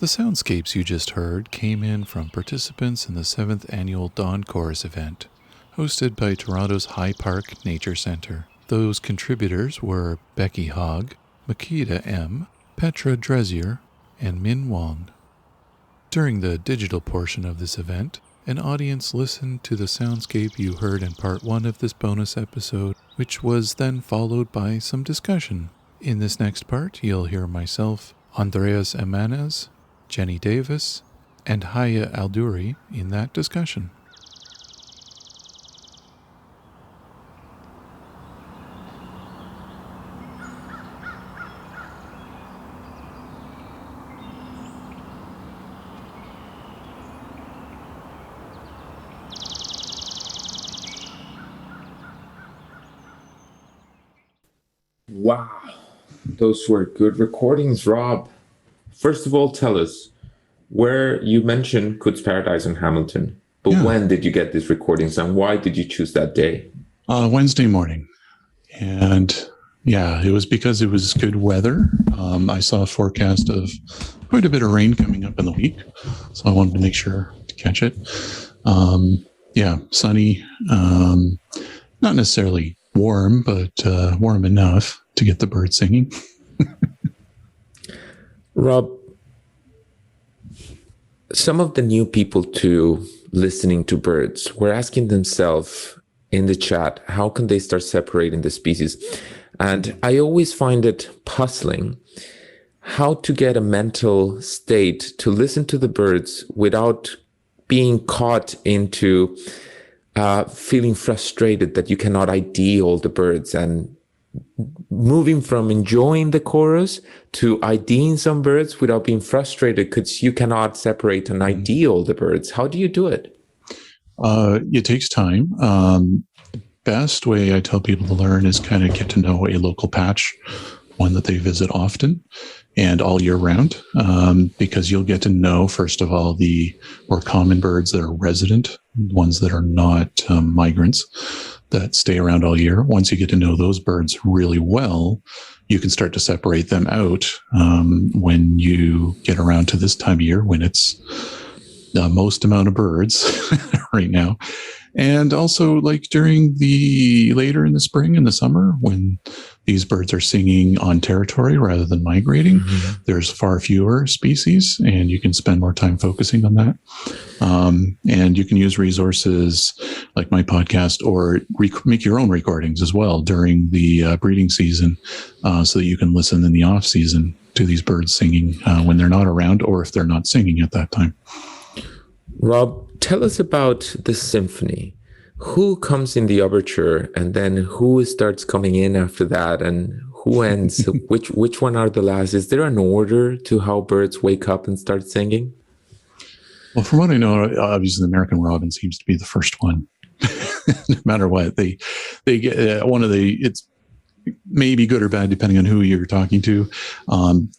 The soundscapes you just heard came in from participants in the 7th annual Dawn Chorus event, hosted by Toronto's High Park Nature Centre. Those contributors were Becky Hogg, Makita M., Petra Drezier, and Min Wong. During the digital portion of this event, an audience listened to the soundscape you heard in part 1 of this bonus episode, which was then followed by some discussion. In this next part, you'll hear myself, Andreas Emanes, Jenny Davis, and Haya Alduri in that discussion. Wow, those were good recordings, Rob. First of all, tell us where you mentioned Coutts Paradise in Hamilton, but when did you get these recordings and why did you choose that day? Wednesday morning. And yeah, it was because it was good weather. I saw a forecast of quite a bit of rain coming up in the week, so I wanted to make sure to catch it. Sunny, not necessarily warm, but warm enough to get the birds singing. Rob, some of the new people to listening to birds were asking themselves in the chat, how can they start separating the species? And I always find it puzzling how to get a mental state to listen to the birds without being caught into feeling frustrated that you cannot ID all the birds, and moving from enjoying the chorus to IDing some birds without being frustrated because you cannot separate and ID all the birds. How do you do it? It takes time. Best way I tell people to learn is kind of get to know a local patch, one that they visit often and all year round, because you'll get to know, first of all, the more common birds that are resident, ones that are not migrants that stay around all year. Once you get to know those birds really well, you can start to separate them out when you get around to this time of year when it's the most amount of birds right now. And also like during the later in the spring and the summer when these birds are singing on territory rather than migrating, there's far fewer species and you can spend more time focusing on that. And you can use resources like my podcast or make your own recordings as well during the breeding season so that you can listen in the off season to these birds singing when they're not around or if they're not singing at that time. Rob, tell us about the symphony. Who comes in the overture and then who starts coming in after that and who ends? Which one are the last? Is there an order to how birds wake up and start singing? Well, from what I know, obviously the American robin seems to be the first one. No matter what, they get one of the, it's maybe good or bad depending on who you're talking to,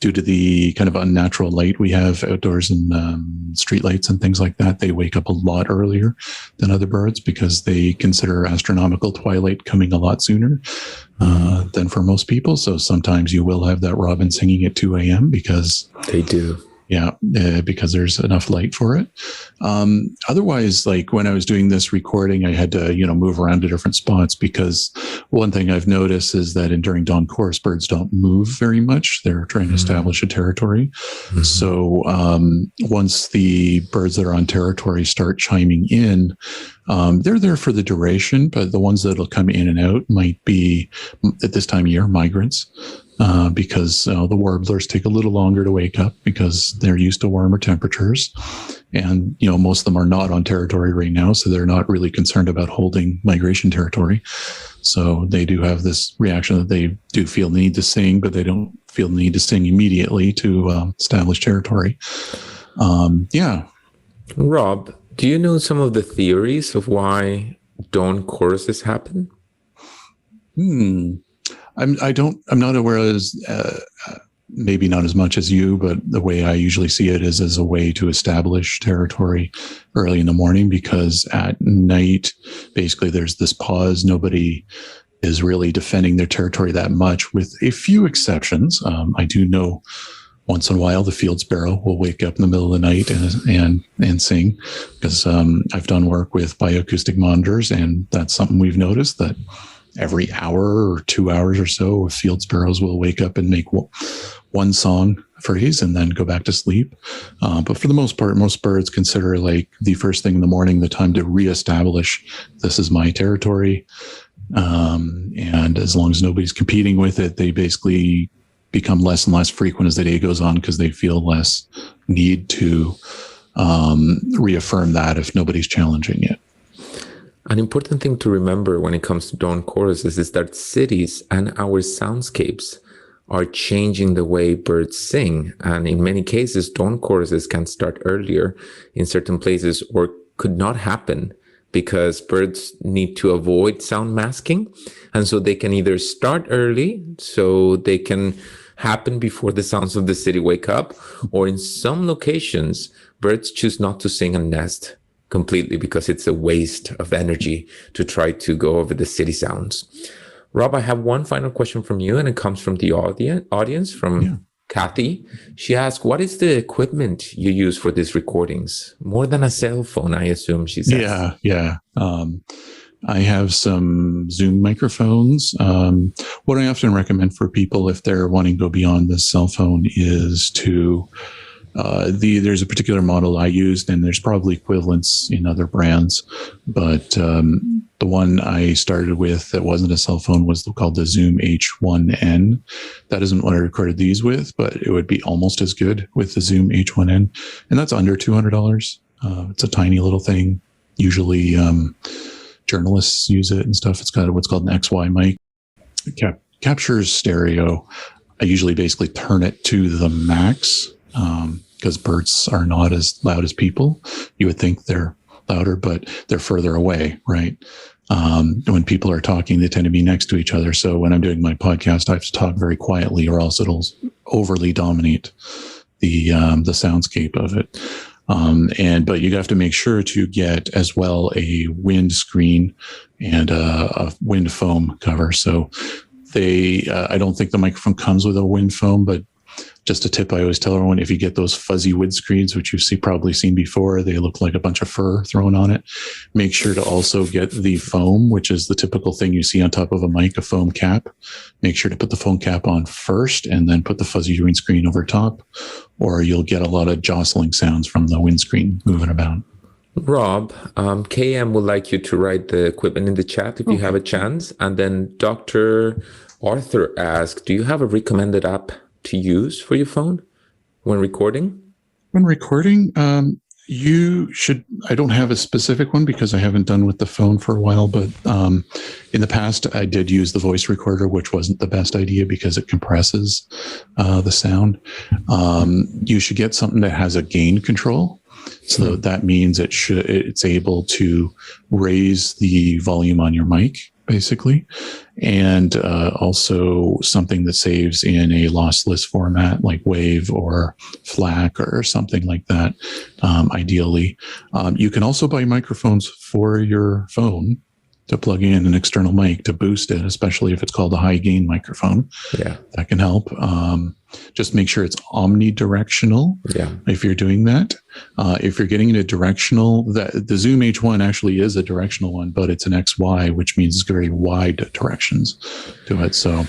due to the kind of unnatural light we have outdoors and street lights and things like that. They wake up a lot earlier than other birds because they consider astronomical twilight coming a lot sooner than for most people. So sometimes you will have that robin singing at 2 a.m. because they do. Yeah, because there's enough light for it. Otherwise, like when I was doing this recording, I had to, move around to different spots because one thing I've noticed is that during dawn chorus, birds don't move very much. They're trying to establish a territory. So once the birds that are on territory start chiming in, they're there for the duration, but the ones that'll come in and out might be at this time of year, migrants. Because the warblers take a little longer to wake up because they're used to warmer temperatures. And, most of them are not on territory right now, so they're not really concerned about holding migration territory. So they do have this reaction that they do feel the need to sing, but they don't feel the need to sing immediately to establish territory. Rob, do you know some of the theories of why dawn choruses happen? I'm not aware as maybe not as much as you, but the way I usually see it is as a way to establish territory early in the morning, because at night, basically there's this pause. Nobody is really defending their territory that much, with a few exceptions. I do know Once in a while, the field sparrow will wake up in the middle of the night and sing, because I've done work with bioacoustic monitors, and that's something we've noticed, that every hour or 2 hours or so, field sparrows will wake up and make one song phrase and then go back to sleep. But for the most part, most birds consider like the first thing in the morning the time to reestablish, this is my territory. And as long as nobody's competing with it, they basically become less and less frequent as the day goes on, because they feel less need to reaffirm that if nobody's challenging it. An important thing to remember when it comes to dawn choruses is that cities and our soundscapes are changing the way birds sing. And in many cases, dawn choruses can start earlier in certain places, or could not happen because birds need to avoid sound masking. And so they can either start early, so they can happen before the sounds of the city wake up, or in some locations, birds choose not to sing and nest completely because it's a waste of energy to try to go over the city sounds. Rob, I have one final question from you, and it comes from the audience from Kathy. She asked, what is the equipment you use for these recordings? More than a cell phone, I assume, she says. Yeah. I have some Zoom microphones. What I often recommend for people if they're wanting to go beyond the cell phone is to there's a particular model I used, and there's probably equivalents in other brands, but the one I started with that wasn't a cell phone was called the Zoom H1N. That isn't what I recorded these with, but it would be almost as good with the Zoom H1N, and that's under $200. It's a tiny little thing. Usually journalists use it and stuff. It's got what's called an XY mic. Captures stereo. I usually basically turn it to the max, because birds are not as loud as people. You would think they're louder, but they're further away, right? When people are talking, they tend to be next to each other. So when I'm doing my podcast, I have to talk very quietly, or else it'll overly dominate the soundscape of it. But you have to make sure to get as well a wind screen and a wind foam cover. So I don't think the microphone comes with a wind foam, but just a tip I always tell everyone, if you get those fuzzy wood screens, which you've probably seen before, they look like a bunch of fur thrown on it. Make sure to also get the foam, which is the typical thing you see on top of a mic, a foam cap. Make sure to put the foam cap on first and then put the fuzzy windscreen over top, or you'll get a lot of jostling sounds from the windscreen moving about. Rob, KM would like you to write the equipment in the chat if you have a chance. And then Dr. Arthur asked, do you have a recommended app to use for your phone when recording? When recording, you should. I don't have a specific one because I haven't done with the phone for a while, but in the past I did use the voice recorder, which wasn't the best idea because it compresses the sound. You should get something that has a gain control. So that means it's able to raise the volume on your mic, basically, and also something that saves in a lossless format like WAV or FLAC or something like that, ideally. You can also buy microphones for your phone to plug in an external mic to boost it, especially if it's called a high gain microphone. Yeah, that can help. Just make sure it's omnidirectional. Yeah, if you're doing that. If you're getting into directional, the Zoom H1 actually is a directional one, but it's an XY, which means it's very wide directions to it. So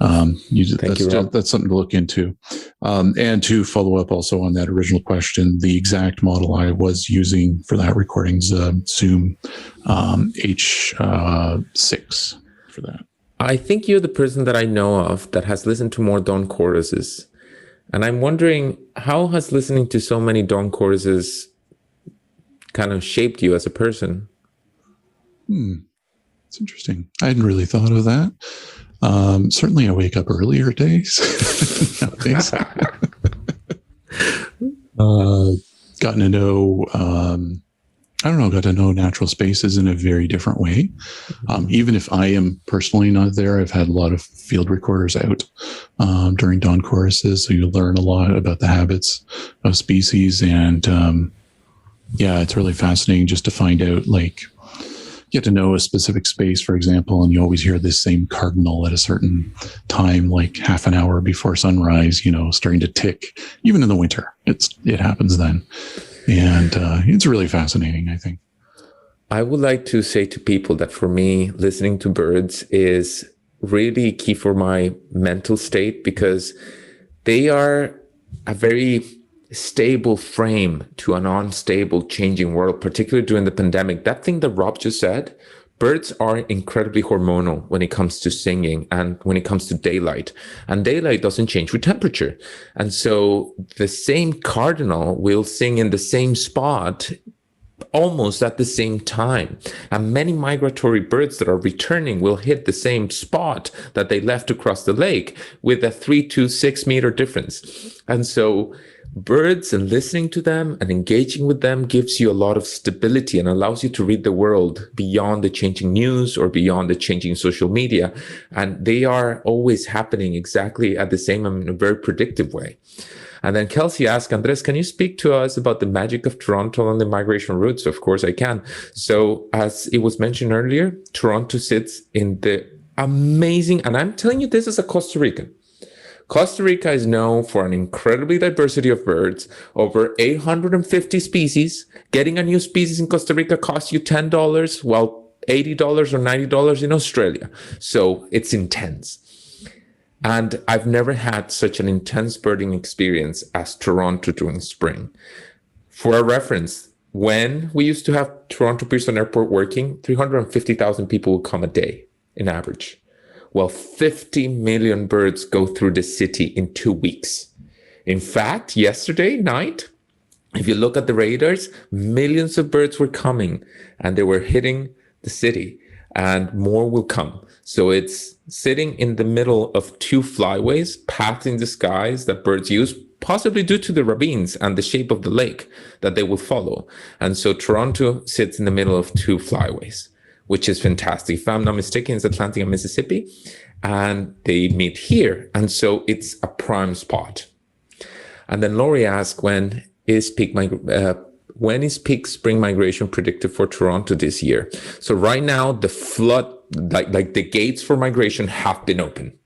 that's something to look into. And to follow up also on that original question, the exact model I was using for that recording is Zoom H6 for that. I think you're the person that I know of that has listened to more dawn choruses. And I'm wondering, how has listening to so many dawn choruses kind of shaped you as a person? It's interesting. I hadn't really thought of that. Certainly I wake up earlier days nowadays. Gotten to know, got to know natural spaces in a very different way. Even if I am personally not there, I've had a lot of field recorders out during dawn choruses. So you learn a lot about the habits of species. And it's really fascinating just to find out, like, get to know a specific space, for example, and you always hear this same cardinal at a certain time, like half an hour before sunrise, starting to tick, even in the winter. It happens then. And it's really fascinating, I think. I would like to say to people that for me, listening to birds is really key for my mental state, because they are a very stable frame to an unstable, changing world, particularly during the pandemic. That thing that Rob just said, birds are incredibly hormonal when it comes to singing and when it comes to daylight. And daylight doesn't change with temperature. And so the same cardinal will sing in the same spot almost at the same time. And many migratory birds that are returning will hit the same spot that they left across the lake with a 3 to 6 meter difference. And so birds, and listening to them and engaging with them gives you a lot of stability and allows you to read the world beyond the changing news or beyond the changing social media. And they are always happening exactly at the same, in a very predictive way. And then Kelsey asked, Andres, can you speak to us about the magic of Toronto and the migration routes? Of course I can. So as it was mentioned earlier, Toronto sits in the amazing, and I'm telling you this as a Costa Rican, Costa Rica is known for an incredibly diversity of birds, over 850 species. Getting a new species in Costa Rica costs you $10, while $80 or $90 in Australia. So it's intense. And I've never had such an intense birding experience as Toronto during spring. For a reference, when we used to have Toronto Pearson Airport working, 350,000 people would come a day in average. Well, 50 million birds go through the city in 2 weeks. In fact, yesterday night, if you look at the radars, millions of birds were coming and they were hitting the city, and more will come. So it's sitting in the middle of 2 flyways, paths in the skies that birds use, possibly due to the ravines and the shape of the lake that they will follow. And so Toronto sits in the middle of 2 flyways, which is fantastic. If I'm not mistaken, it's Atlantic and Mississippi, and they meet here. And so it's a prime spot. And then Laurie asked, when is peak spring migration predicted for Toronto this year? So right now, the flood, like the gates for migration have been open.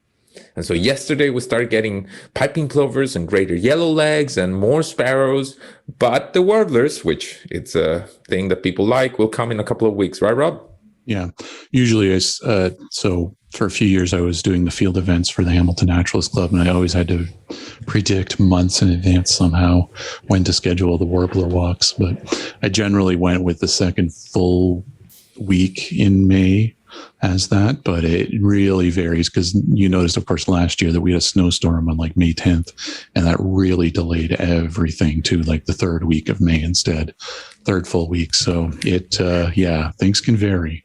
And so yesterday we started getting piping plovers and greater yellowlegs and more sparrows, but the warblers, which it's a thing that people like, will come in a couple of weeks, right, Rob? Yeah, usually so for a few years I was doing the field events for the Hamilton Naturalist Club, and I always had to predict months in advance somehow when to schedule the warbler walks. But I generally went with the second full week in May as that, but it really varies, because you noticed, of course, last year that we had a snowstorm on like May 10th, and that really delayed everything to like the third week of May instead, third full week. So things can vary.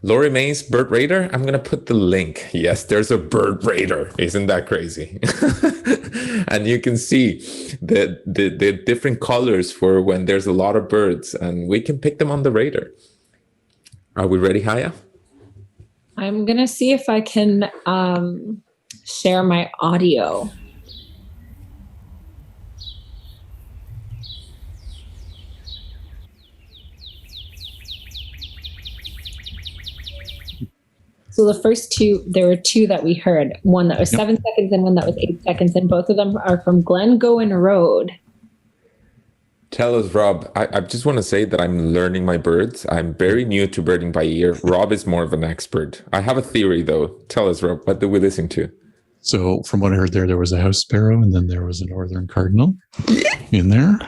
Laurie May's Bird Radar, I'm going to put the link. Yes, there's a Bird Radar. Isn't that crazy? And you can see the different colors for when there's a lot of birds, and we can pick them on the radar. Are we ready, Haya? I'm going to see if I can share my audio. So the first two, there were 2 that we heard. One that was 7 seconds and one that was 8 seconds. And both of them are from Glengowan Road. Tell us, Rob. I just want to say that I'm learning my birds. I'm very new to birding by ear. Rob is more of an expert. I have a theory, though. Tell us, Rob, what do we listen to? So from what I heard there was a house sparrow, and then there was a northern cardinal in there.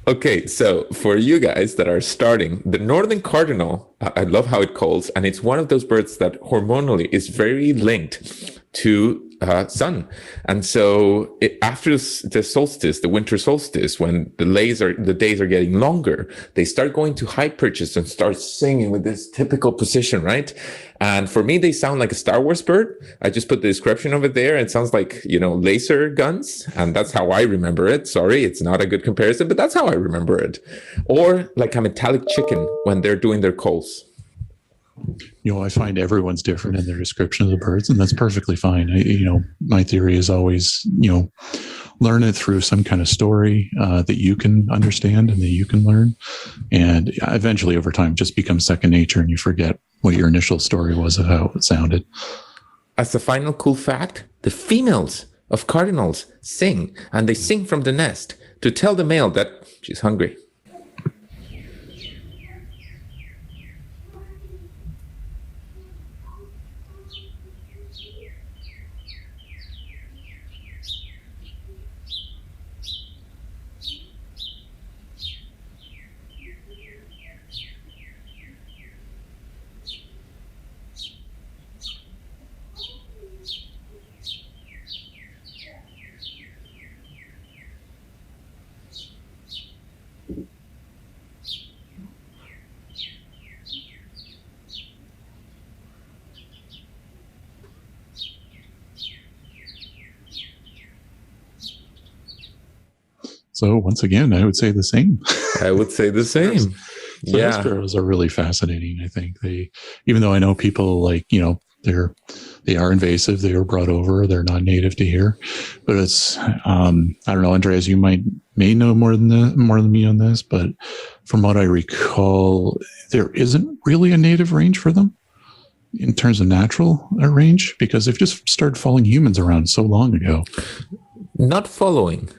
Okay, so for you guys that are starting, the northern cardinal, I love how it calls, and it's one of those birds that hormonally is very linked to sun. And so after the solstice, the winter solstice, when the days are getting longer, they start going to high perches and start singing with this typical position, right? And for me, they sound like a Star Wars bird. I just put the description of it there. It sounds like, laser guns. And that's how I remember it. Sorry, it's not a good comparison, but that's how I remember it. Or like a metallic chicken when they're doing their calls. I find everyone's different in their description of the birds, and that's perfectly fine. My theory is always, learn it through some kind of story that you can understand and that you can learn. And eventually over time, just becomes second nature and you forget what your initial story was of how it sounded. As a final cool fact, the females of cardinals sing, and they sing from the nest to tell the male that she's hungry. So once again, I would say the same. I would say the same. So Yeah. house sparrows are really fascinating. I think even though I know people like, they are invasive, they were brought over, they're not native to here, but it's, I don't know, Andreas, you may know more than me on this, but from what I recall, there isn't really a native range for them in terms of natural range, because they've just started following humans around so long ago. Not following,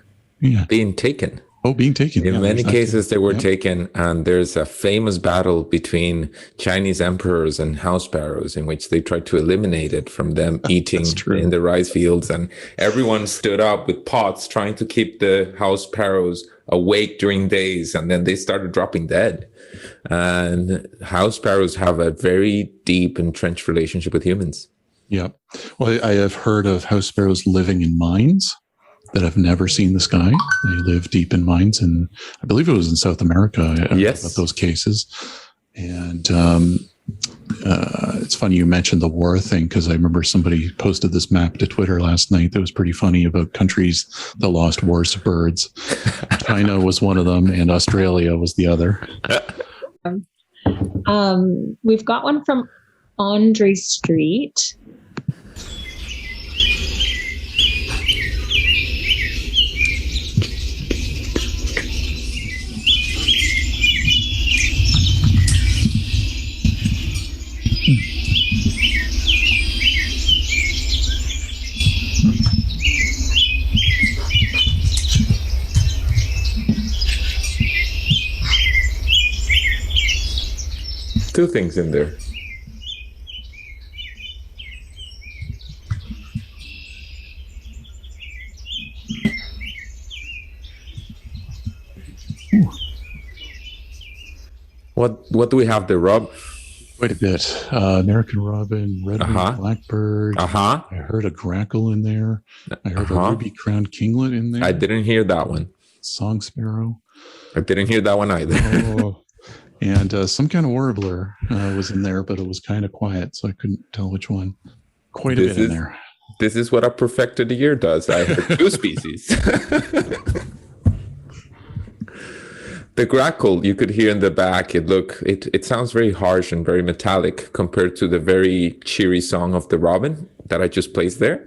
Yeah. being taken. Oh, being taken. In many cases, they were Yeah. taken, and there's a famous battle between Chinese emperors and house sparrows in which they tried to eliminate it from them eating true. in the rice fields. And everyone stood up with pots trying to keep the house sparrows awake during days, and then they started dropping dead. And house sparrows have a very deep, entrenched relationship with humans. Yeah. Well, I have heard of house sparrows living in mines that have never seen the sky. They live deep in mines, and I believe it was in South America. I Yes. about those cases. And it's funny you mentioned the war thing, because I remember somebody posted this map to Twitter last night that was pretty funny about countries that lost wars to birds. China was one of them, and Australia was the other. We've got one from Andre Street. Two things in there. What do we have there, Rob? Quite a bit. American robin, red-winged blackbird. Uh-huh. I heard a grackle in there. I heard a ruby-crowned kinglet in there. I didn't hear that one. Song sparrow. I didn't hear that one either. Oh. And some kind of warbler was in there, but it was kind of quiet, so I couldn't tell which one. Quite a bit in there. This is what a perfected ear does. I heard two species. The grackle you could hear in the back, it sounds very harsh and very metallic compared to the very cheery song of the robin that I just placed there.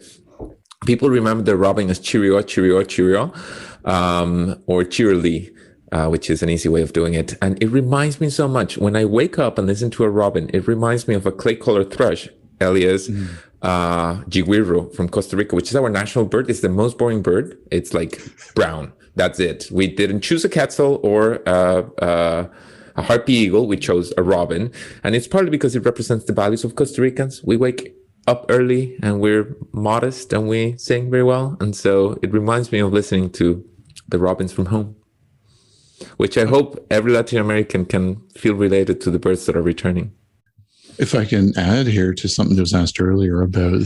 People remember the robin as cheerio, cheerio, cheerio, or cheerily, which is an easy way of doing it. And it reminds me so much. When I wake up and listen to a robin, it reminds me of a clay-colored thrush, Elias jiguiro from Costa Rica, which is our national bird. It's the most boring bird. It's like brown. That's it. We didn't choose a quetzal or a harpy eagle. We chose a robin. And it's partly because it represents the values of Costa Ricans. We wake up early and we're modest and we sing very well. And so it reminds me of listening to the robins from home, which I hope every Latin American can feel related to the birds that are returning. If I can add here to something that was asked earlier about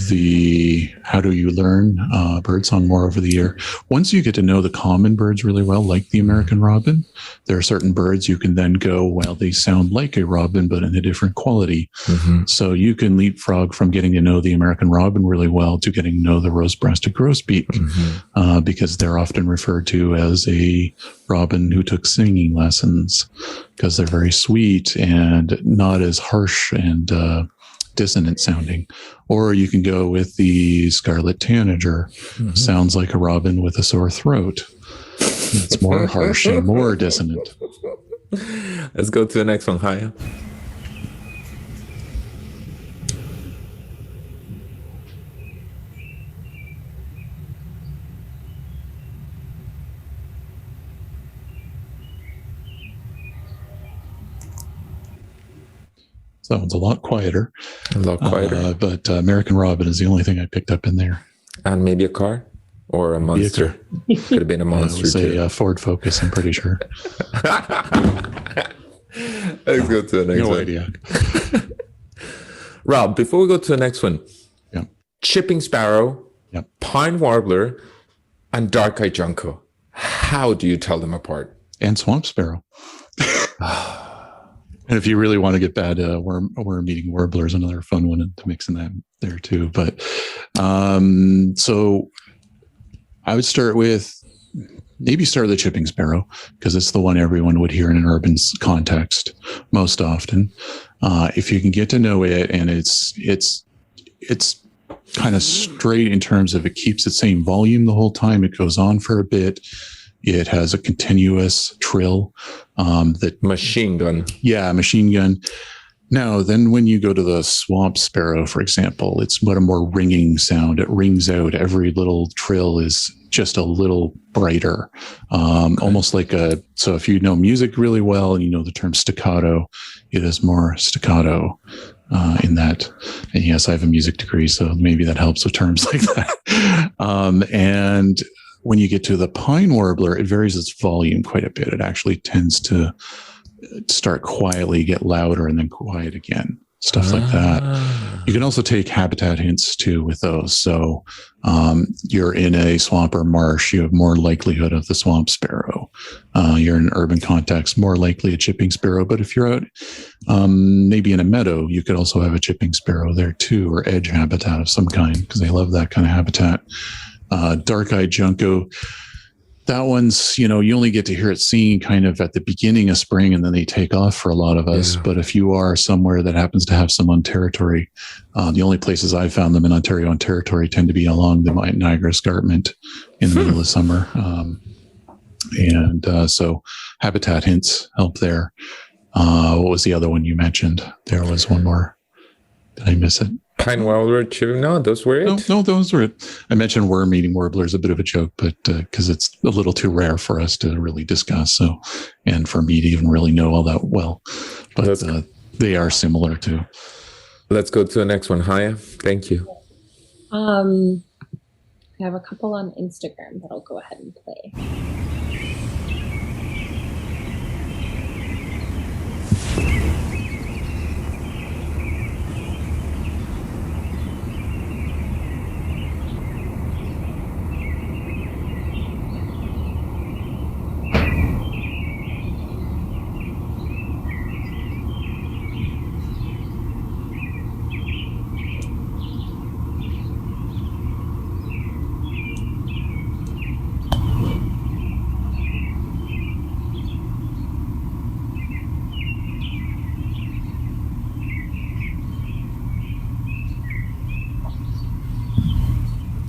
how do you learn birdsong more over the year? Once you get to know the common birds really well, like the American robin, there are certain birds you can then go, well, they sound like a robin, but in a different quality. Mm-hmm. So you can leapfrog from getting to know the American robin really well to getting to know the rose-breasted grosbeak, because they're often referred to as a robin who took singing lessons, because they're very sweet and not as harsh and dissonant sounding. Or you can go with the scarlet tanager. Sounds like a robin with a sore throat. It's more harsh and more dissonant. Let's go to the next one, Haya. So that one's a lot quieter. A lot quieter. But American Robin is the only thing I picked up in there. And maybe a car or a monster. Could have been a I monster would say too. Ford Focus, I'm pretty sure. Let's go to the next No one. idea. Rob, before we go to the next one, Yeah. chipping sparrow, Yep. pine warbler, and dark-eyed junco. How do you tell them apart? And swamp sparrow. And if you really want to get bad, worm eating warbler is another fun one to mix in that there too. But so I would start with the chipping sparrow, because it's the one everyone would hear in an urban context most often. If you can get to know it, and it's kind of straight in terms of it keeps the same volume the whole time. It goes on for a bit. It has a continuous trill that Machine gun. yeah, machine gun. Now, then when you go to the swamp sparrow, for example, it's what a more ringing sound. It rings out. Every little trill is just a little brighter, almost like so if you know music really well and you know the term staccato, it is more staccato in that. And yes, I have a music degree, so maybe that helps with terms like that. And when you get to the pine warbler, it varies its volume quite a bit. It actually tends to start quietly, get louder, and then quiet again. Stuff like that. You can also take habitat hints too with those. So you're in a swamp or marsh, you have more likelihood of the swamp sparrow. You're in an urban context, more likely a chipping sparrow. But if you're out maybe in a meadow, you could also have a chipping sparrow there too, or edge habitat of some kind, because they love that kind of habitat. Dark-eyed junco, that one's, you only get to hear it singing kind of at the beginning of spring, and then they take off for a lot of us. Yeah. But if you are somewhere that happens to have some on territory, the only places I've found them in Ontario on territory tend to be along the Niagara Escarpment in the middle of summer. So habitat hints help there. What was the other one you mentioned? There was one more. Did I miss it? Pine warbler, chipping. No, those were it. No, those were it. I mentioned worm-eating warbler is a bit of a joke, but because it's a little too rare for us to really discuss. So, and for me to even really know all that well, but they are similar too. Let's go to the next one. Haya, thank you. I have a couple on Instagram that I'll go ahead and play.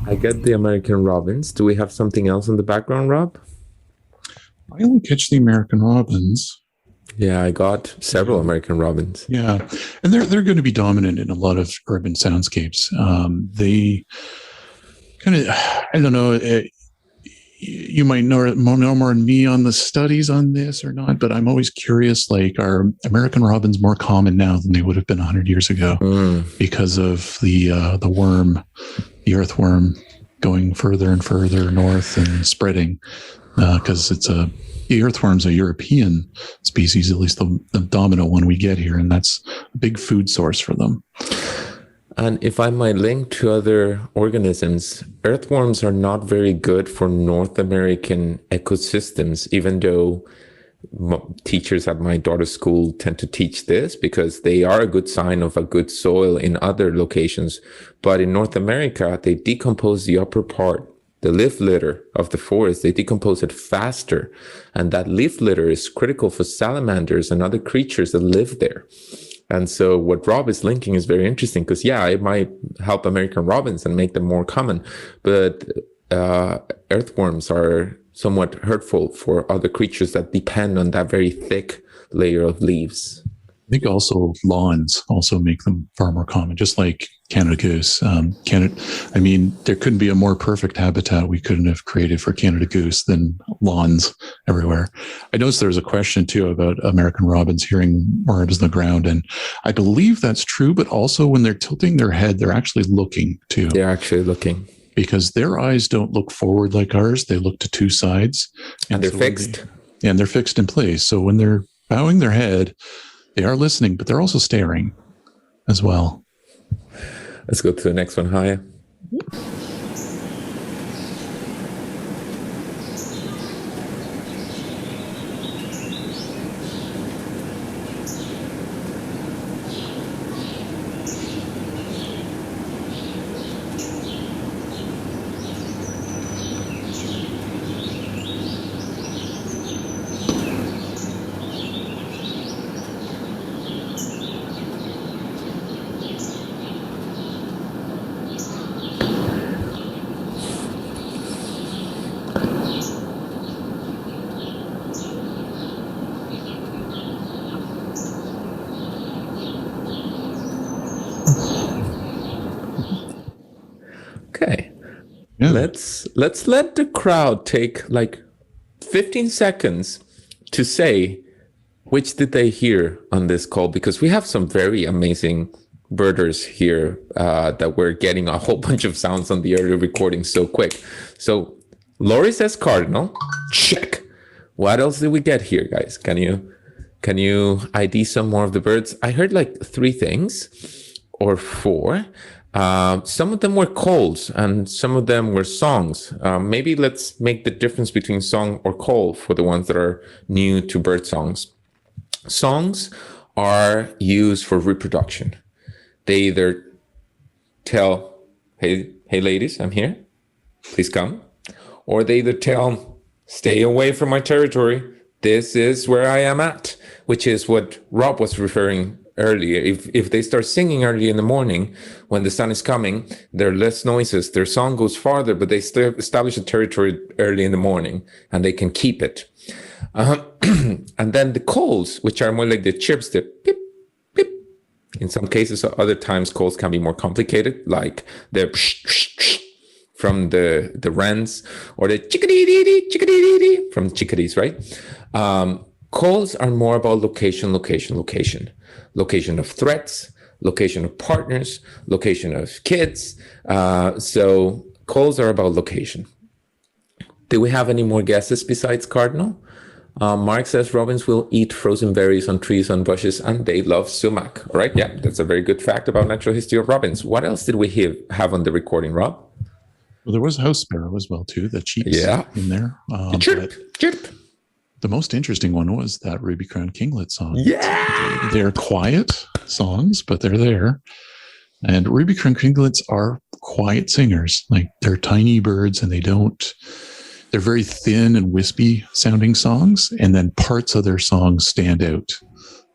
I get the American robins. Do we have something else in the background, Rob? I only catch the American robins. Yeah, I got several American robins. Yeah, and they're going to be dominant in a lot of urban soundscapes. They kind of, I don't know. You might know more than me on the studies on this or not, but I'm always curious. Like, are American robins more common now than they would have been 100 years ago because of the worm, the earthworm, going further and further north and spreading? Because the earthworm's a European species, at least the dominant one we get here, and that's a big food source for them. And if I might link to other organisms, earthworms are not very good for North American ecosystems, even though teachers at my daughter's school tend to teach this because they are a good sign of a good soil in other locations. But in North America, they decompose the upper part, the leaf litter of the forest. They decompose it faster. And that leaf litter is critical for salamanders and other creatures that live there. And so what Rob is linking is very interesting because, yeah, it might help American robins and make them more common, but earthworms are somewhat hurtful for other creatures that depend on that very thick layer of leaves. I think also lawns also make them far more common, just like Canada goose. There couldn't be a more perfect habitat we couldn't have created for Canada goose than lawns everywhere. I noticed there was a question too about American robins hearing worms in the ground, and I believe that's true. But also, when they're tilting their head, they're actually looking too. They're actually looking because their eyes don't look forward like ours; they look to two sides, and they're fixed. And they're fixed in place. So when they're bowing their head, they are listening, but they're also staring as well. Let's go to the next one, Haya. Okay. Yeah. Let's let the crowd take like 15 seconds to say which did they hear on this call, because we have some very amazing birders here that we're getting a whole bunch of sounds on the early recording so quick. So Lori says cardinal. Check. What else did we get here, guys? Can you ID some more of the birds? I heard like 3 things or 4. Some of them were calls and some of them were songs. Maybe let's make the difference between song or call for the ones that are new to bird songs. Songs are used for reproduction. They either tell, hey ladies, I'm here, please come. Or they either tell, stay away from my territory, this is where I am at, which is what Rob was referring earlier. If they start singing early in the morning when the sun is coming, there are less noises, their song goes farther, but they still establish a territory early in the morning and they can keep it. And then the calls, which are more like the chirps, the beep, beep. In some cases, other times calls can be more complicated, like the psh, psh, psh from the wrens, or the chickadee from chickadees, right? Calls are more about location. Location of threats, location of partners, location of kids. So calls are about location. Do we have any more guesses besides cardinal? Mark says robins will eat frozen berries on trees, on bushes, and they love sumac. All right, yeah, that's a very good fact about natural history of robins. What else did we have on the recording, Rob? Well, there was a house sparrow as well, too, that cheeps in there. Chirp. The most interesting one was that ruby-crowned kinglet song. Yeah! They're quiet songs, but they're there. And ruby-crowned kinglets are quiet singers. Like, they're tiny birds, and they're very thin and wispy sounding songs, and then parts of their songs stand out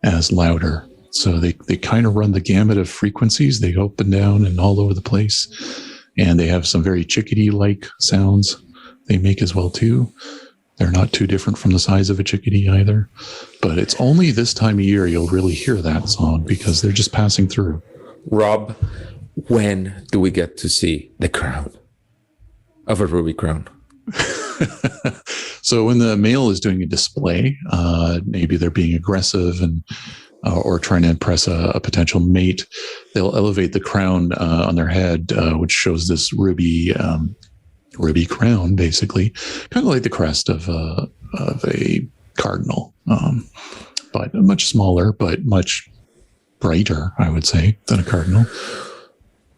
as louder. So they kind of run the gamut of frequencies. They go up and down and all over the place. And they have some very chickadee-like sounds they make as well, too. They're not too different from the size of a chickadee either. But it's only this time of year you'll really hear that song because they're just passing through. Rob, when do we get to see the crown of a ruby crown? So when the male is doing a display, maybe they're being aggressive and or trying to impress a potential mate, they'll elevate the crown on their head, which shows this ruby crown, basically, kind of like the crest of a cardinal, but much smaller, but much brighter, I would say, than a cardinal.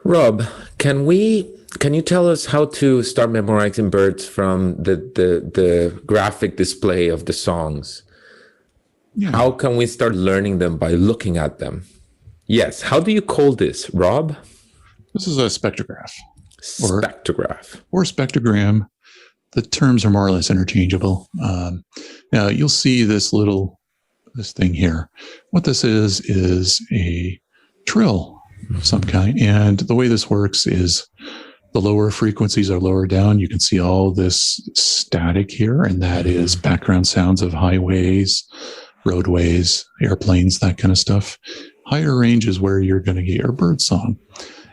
Rob, can you tell us how to start memorizing birds from the graphic display of the songs? Yeah. How can we start learning them by looking at them? Yes. How do you call this, Rob? This is a spectrograph. Spectrograph. Or spectrogram. The terms are more or less interchangeable. Now, you'll see this little this thing here. What this is a trill of some kind. And the way this works is the lower frequencies are lower down. You can see all this static here, and that is background sounds of highways, roadways, airplanes, that kind of stuff. Higher range is where you're going to get your bird song.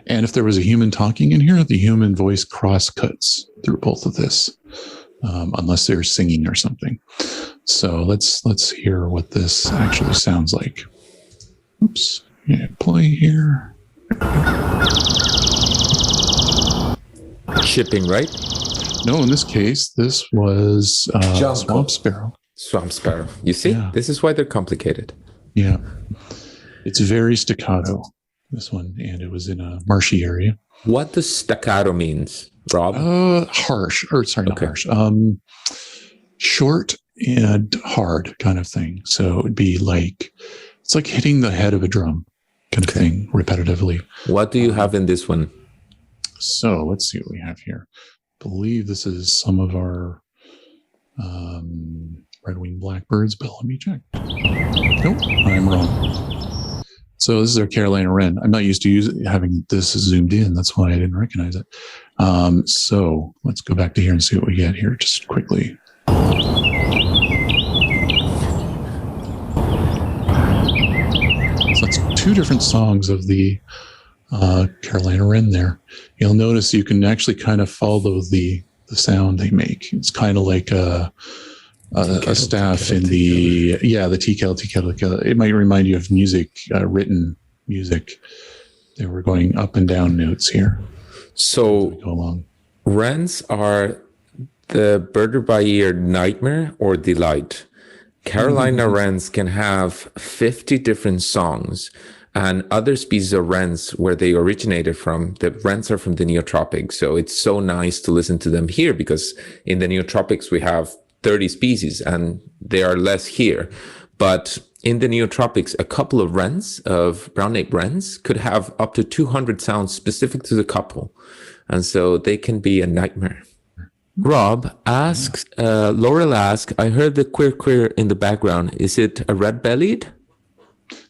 And if there was a human talking in here, the human voice cross cuts through both of this, unless they're singing or something. So let's hear what this actually sounds like. Oops. Yeah, play here. Shipping, right? No, in this case, this was swamp sparrow. Swamp sparrow. You see, This is why they're complicated. Yeah. It's very staccato, this one, and it was in a marshy area. What does staccato means, Rob? Harsh, or sorry, not harsh. Short and hard kind of thing. So it would be like, it's like hitting the head of a drum kind of thing repetitively. What do you have in this one? So let's see what we have here. I believe this is some of our red-winged blackbirds, but let me check. Nope, I'm wrong. So this is our Carolina wren. I'm not used to having this zoomed in. That's why I didn't recognize it. So let's go back to here and see what we get here just quickly. So that's two different songs of the Carolina wren there. You'll notice you can actually kind of follow the sound they make. It's kind of like a staff in the TKL. It might remind you of music, written music. They were going up and down notes here. So go along. Wrens are the birder by ear nightmare or delight. Carolina wrens can have 50 different songs, and other species of wrens where they originated from, the wrens are from the neotropics. So it's so nice to listen to them here, because in the neotropics we have 30 species and there are less here. But in the neotropics, a couple of wrens, of brown-naped wrens, could have up to 200 sounds specific to the couple. And so they can be a nightmare. Rob asks, Laurel asks, I heard the queer in the background. Is it a red-bellied?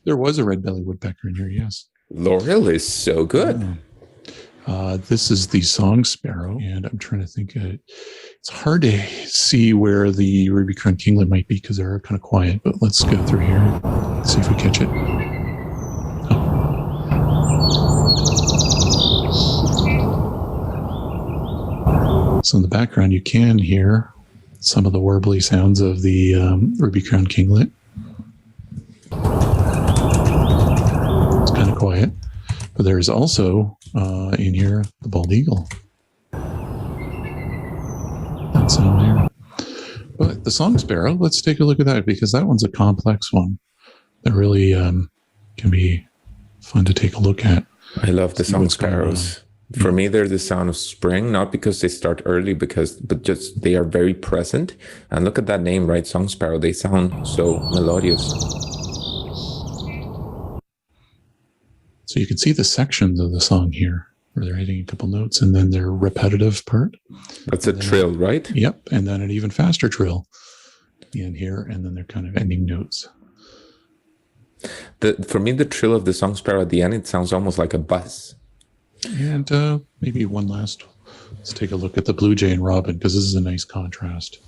There was a red-bellied woodpecker in here, yes. Laurel is so good. This is the song sparrow, and I'm trying to think. It's hard to see where the ruby-crowned kinglet might be because they're kind of quiet, but let's go through here and see if we catch it. So in the background, you can hear some of the warbly sounds of the ruby-crowned kinglet. It's kind of quiet. But there's also in here the bald eagle. That's in there. But the song sparrow, let's take a look at that, because that one's a complex one that really can be fun to take a look at. I love the song sparrows. For me, they're the sound of spring, not because they start early, but just they are very present. And look at that name, right? Song sparrow. They sound so melodious. So you can see the sections of the song here, where they're hitting a couple notes, and then their repetitive part. That's a trill, right? Yep, and then an even faster trill in here, and then they're kind of ending notes. For me, the trill of the song sparrow at the end, it sounds almost like a buzz. And maybe one last, let's take a look at the blue jay and robin, because this is a nice contrast.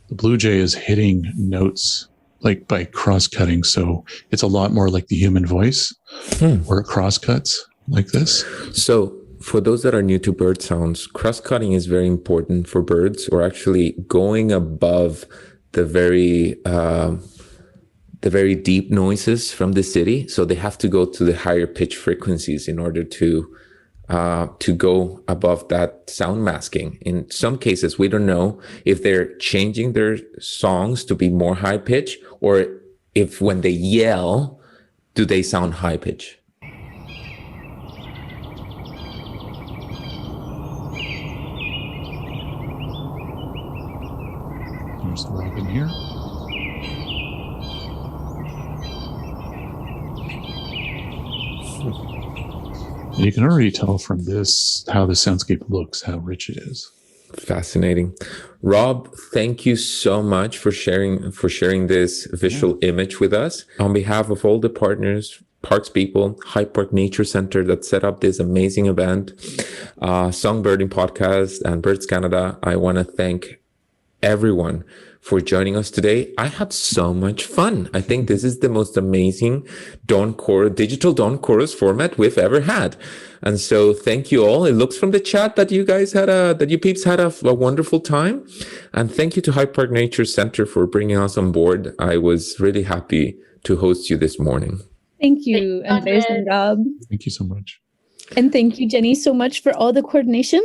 The blue jay is hitting notes like by cross-cutting, so it's a lot more like the human voice, where it cross-cuts like this. So for those that are new to bird sounds, cross-cutting is very important for birds, or actually going above the very deep noises from the city. So they have to go to the higher pitch frequencies in order to go above that sound masking. In some cases, we don't know if they're changing their songs to be more high pitch, or if when they yell, do they sound high pitch? There's the robin here. And you can already tell from this how the soundscape looks, how rich it is. Fascinating. Rob, thank you so much for sharing this visual image with us. On behalf of all the partners, parks people, Hyde Park Nature Center that set up this amazing event, Songbirding Podcast and Birds Canada, I want to thank everyone for joining us today. I had so much fun. I think this is the most amazing digital Dawn Chorus format we've ever had. And so thank you all. It looks from the chat that you guys that you peeps had a wonderful time. And thank you to Hyde Park Nature Center for bringing us on board. I was really happy to host you this morning. Thank you, Andres and Rob. Thank you so much. And thank you, Jenny, so much for all the coordination.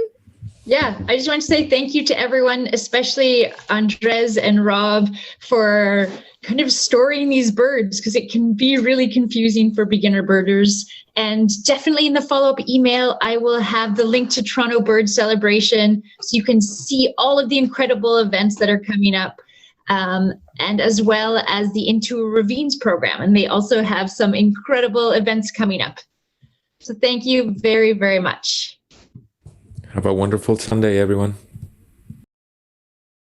Yeah, I just want to say thank you to everyone, especially Andres and Rob, for kind of storing these birds, because it can be really confusing for beginner birders. And definitely in the follow-up email, I will have the link to Toronto Bird Celebration, so you can see all of the incredible events that are coming up, and as well as the Into Ravines program. And they also have some incredible events coming up. So thank you very, very much. Have a wonderful Sunday, everyone.